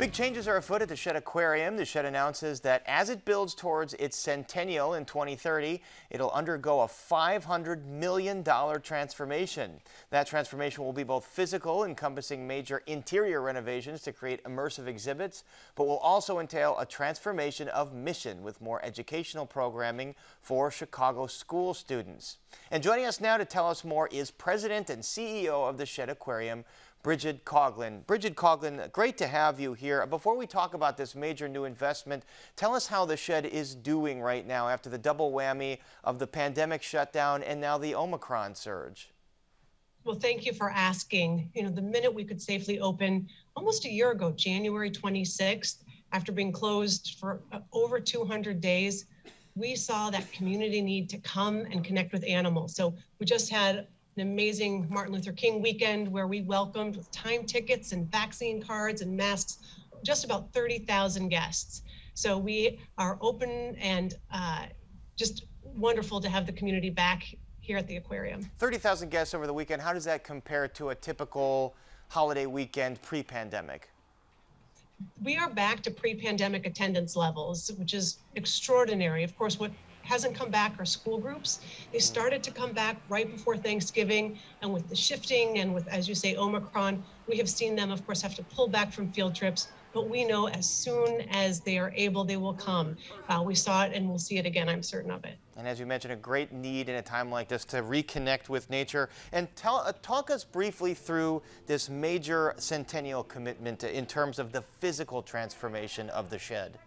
Big changes are afoot at the Shedd Aquarium. The Shedd announces that as it builds towards its centennial in 2030, it'll undergo a $500 million transformation. That transformation will be both physical, encompassing major interior renovations to create immersive exhibits, but will also entail a transformation of mission with more educational programming for Chicago school students. And joining us now to tell us more is President and CEO of the Shedd Aquarium, Bridget Coughlin. Bridget Coughlin, great to have you here. Before we talk about this major new investment, tell us how the Shedd is doing right now after the double whammy of the pandemic shutdown and now the Omicron surge. Well, thank you for asking. You know, the minute we could safely open almost a year ago, January 26th, after being closed for over 200 days, we saw that community need to come and connect with animals. So we just had an amazing Martin Luther King weekend where we welcomed with time tickets and vaccine cards and masks just about 30,000 guests. So we are open and just wonderful to have the community back here at the aquarium. 30,000 guests over the weekend. How does that compare to a typical holiday weekend pre-pandemic? We are back to pre-pandemic attendance levels, which is extraordinary. Of course, what hasn't come back are school groups. They started to come back right before Thanksgiving, and with the shifting and with, as you say, Omicron, we have seen them, of course, have to pull back from field trips, but we know as soon as they are able, they will come. We saw it and we'll see it again, I'm certain of it. And as you mentioned, a great need in a time like this to reconnect with nature. And talk us briefly through this major centennial commitment in terms of the physical transformation of the Shedd.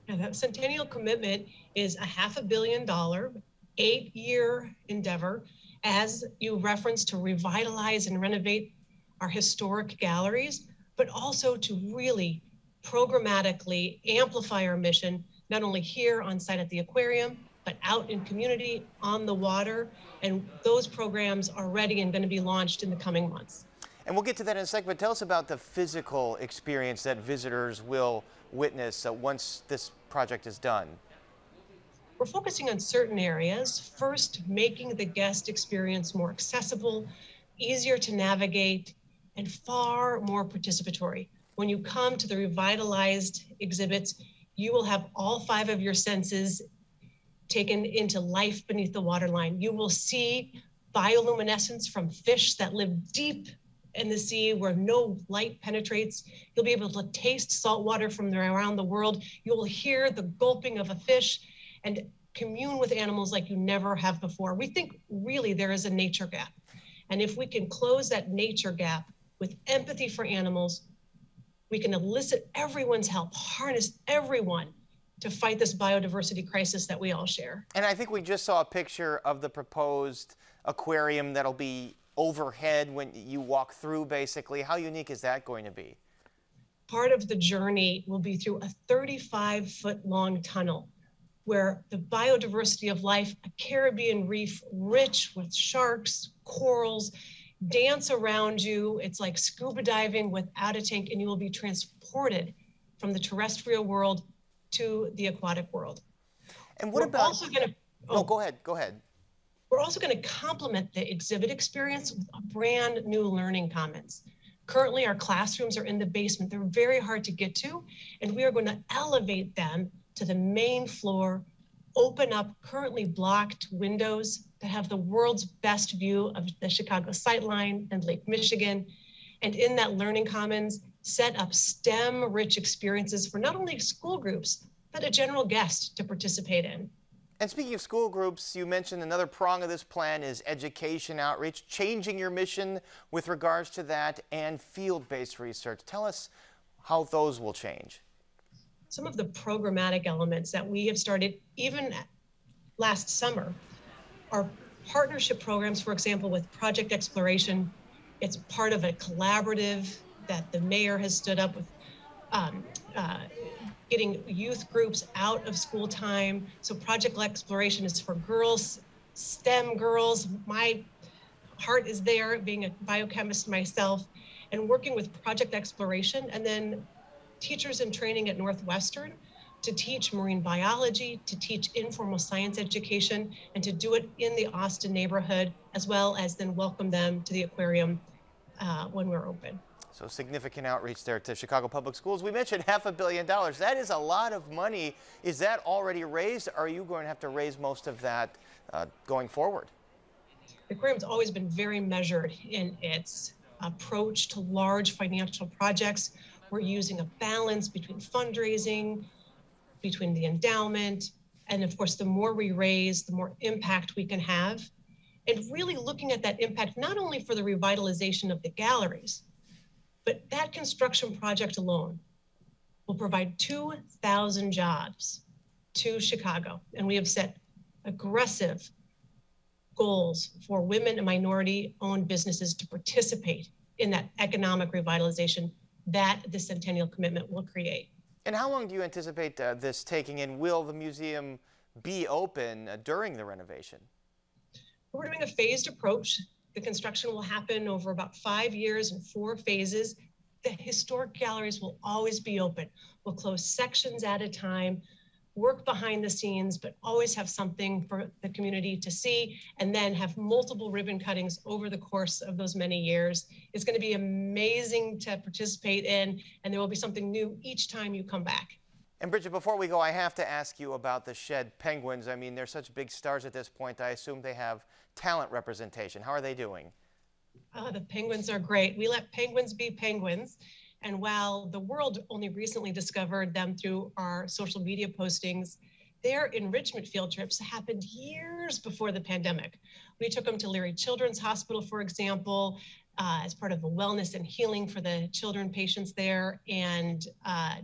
And that centennial commitment is a $500 million, 8-year endeavor, as you referenced, to revitalize and renovate our historic galleries, but also to really programmatically amplify our mission, not only here on site at the aquarium, but out in community, on the water. And those programs are ready and going to be launched in the coming months. And we'll get to that in a second, but tell us about the physical experience that visitors will witness once this project is done. We're focusing on certain areas. First, making the guest experience more accessible, easier to navigate, and far more participatory. When you come to the revitalized exhibits, you will have all 5 of your senses taken into life beneath the waterline. You will see bioluminescence from fish that live deep in the sea where no light penetrates. You'll be able to taste salt water from around the world. You will hear the gulping of a fish and commune with animals like you never have before. We think really there is a nature gap. And if we can close that nature gap with empathy for animals, we can elicit everyone's help, harness everyone to fight this biodiversity crisis that we all share. And I think we just saw a picture of the proposed aquarium that'll be overhead when you walk through, basically. How unique is that going to be? Part of the journey will be through a 35-foot long tunnel where the biodiversity of life, a Caribbean reef rich with sharks, corals, dance around you. It's like scuba diving without a tank, and you will be transported from the terrestrial world to the aquatic world. And what about... Also gonna, oh, go ahead. We're also going to complement the exhibit experience with a brand new learning commons. Currently, our classrooms are in the basement. They're very hard to get to, and we are going to elevate them to the main floor, open up currently blocked windows that have the world's best view of the Chicago sightline and Lake Michigan. And in that learning commons, set up STEM-rich experiences for not only school groups, but a general guest to participate in. And speaking of school groups, you mentioned another prong of this plan is education outreach, changing your mission with regards to that, and field-based research. Tell us how those will change. Some of the programmatic elements that we have started even last summer are partnership programs, for example, with Project Exploration. It's part of a collaborative that the mayor has stood up with, getting youth groups out of school time. So Project Exploration is for girls, STEM girls. My heart is there, being a biochemist myself, and working with Project Exploration, and then teachers in training at Northwestern to teach marine biology, to teach informal science education, and to do it in the Austin neighborhood, as well as then welcome them to the aquarium when we're open. So significant outreach there to Chicago Public Schools. We mentioned $500 million. That is a lot of money. Is that already raised? Or are you going to have to raise most of that going forward? The aquarium's always been very measured in its approach to large financial projects. We're using a balance between fundraising, between the endowment, and of course, the more we raise, the more impact we can have. And really looking at that impact, not only for the revitalization of the galleries, but that construction project alone will provide 2,000 jobs to Chicago. And we have set aggressive goals for women and minority-owned businesses to participate in that economic revitalization that the Centennial commitment will create. And how long do you anticipate this taking, and will the museum be open during the renovation? We're doing a phased approach. The construction will happen over about 5 years in 4 phases. The historic galleries will always be open. We'll close sections at a time, work behind the scenes, but always have something for the community to see, and then have multiple ribbon cuttings over the course of those many years. It's going to be amazing to participate in, and there will be something new each time you come back. And Bridget, before we go, I have to ask you about the Shedd penguins. I mean, they're such big stars at this point. I assume they have talent representation. How are they doing? The penguins are great. We let penguins be penguins. And while the world only recently discovered them through our social media postings, their enrichment field trips happened years before the pandemic. We took them to Leary Children's Hospital, for example, as part of the wellness and healing for the children patients there. And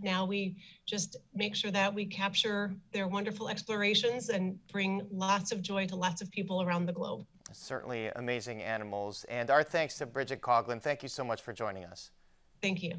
now we just make sure that we capture their wonderful explorations and bring lots of joy to lots of people around the globe. Certainly amazing animals. And our thanks to Bridget Coughlin. Thank you so much for joining us. Thank you.